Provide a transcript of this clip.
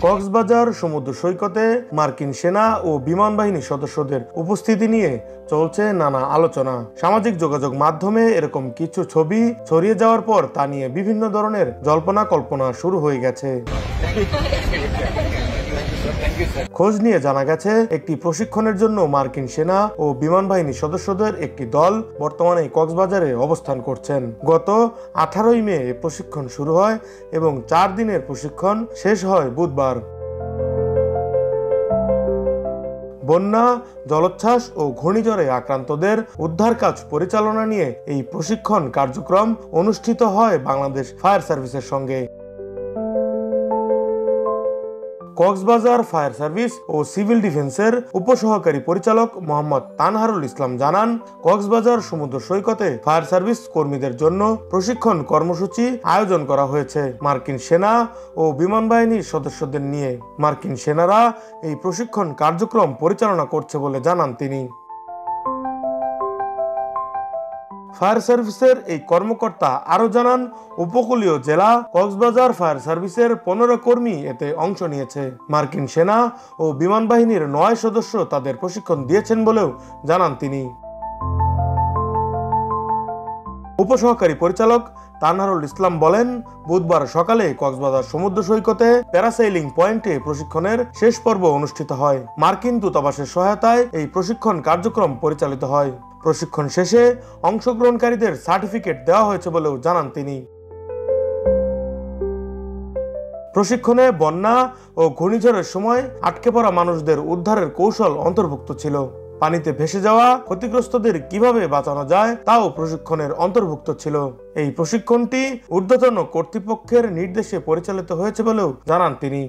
কক্সবাজার সমুদ্র সৈকতে মার্কিন সেনা ও বিমান বাহিনীর সদস্যদের উপস্থিতি নিয়ে চলছে নানা আলোচনা। সামাজিক যোগাযোগ মাধ্যমে এরকম কিছু ছবি ছড়িয়ে যাওয়ার পর তা নিয়ে বিভিন্ন ধরনের জল্পনা কল্পনা শুরু হয়ে গেছে। খোঁজ নিয়ে জানা গেছে, একটি প্রশিক্ষণের জন্য মার্কিন সেনা ও বিমান বাহিনীর সদস্যদের একটি দল বর্তমানে কক্সবাজারে অবস্থান করছেন। গত 18 মে প্রশিক্ষণ শুরু হয় এবং 4 দিনের প্রশিক্ষণ শেষ হয় বুধবার। বন্যা, জলোচ্ছ্বাস ও ঘূর্ণিঝড়ে আক্রান্তদের উদ্ধার কাজ পরিচালনা নিয়ে এই প্রশিক্ষণ কার্যক্রম অনুষ্ঠিত হয় বাংলাদেশ ফায়ার সার্ভিসের সঙ্গে। কক্সবাজার ফায়ার সার্ভিস ও সিভিল ডিফেন্সের উপসহকারী পরিচালক মোহাম্মদ তানহারুল ইসলাম জানান, কক্সবাজার সমুদ্র সৈকতে ফায়ার সার্ভিস কর্মীদের জন্য প্রশিক্ষণ কর্মসূচি আয়োজন করা হয়েছে মার্কিন সেনা ও বিমান বাহিনীর সদস্যদের নিয়ে। মার্কিন সেনারা এই প্রশিক্ষণ কার্যক্রম পরিচালনা করছে বলে জানান তিনি। ফায়ার সার্ভিসের এই কর্মকর্তা আরো জানান, উপকূলীয় জেলা কক্সবাজার ফায়ার সার্ভিসের 15 কর্মী এতে অংশ নিয়েছে। মার্কিন সেনা ও বিমান বাহিনীর 9 সদস্য তাদের প্রশিক্ষণ দিয়েছেন বলেও জানান তিনি। উপসহকারী পরিচালক তানহারুল ইসলাম বলেন, বুধবার সকালে কক্সবাজার সমুদ্র সৈকতে প্যারাসেইলিং পয়েন্টে প্রশিক্ষণের শেষ পর্ব অনুষ্ঠিত হয়। মার্কিন দূতাবাসের সহায়তায় এই প্রশিক্ষণ কার্যক্রম পরিচালিত হয়। প্রশিক্ষণ শেষে অংশগ্রহণকারীদের সার্টিফিকেট দেওয়া হয়েছে বলেও জানান তিনি। প্রশিক্ষণে বন্যা ও ঘূর্ণিঝড়ের সময় আটকে পড়া মানুষদের উদ্ধারের কৌশল অন্তর্ভুক্ত ছিল। পানিতে ভেসে যাওয়া ক্ষতিগ্রস্তদের কিভাবে বাঁচানো যায় তাও প্রশিক্ষণের অন্তর্ভুক্ত ছিল। এই প্রশিক্ষণটি ঊর্ধ্বতন কর্তৃপক্ষের নির্দেশে পরিচালিত হয়েছে বলেও জানান তিনি।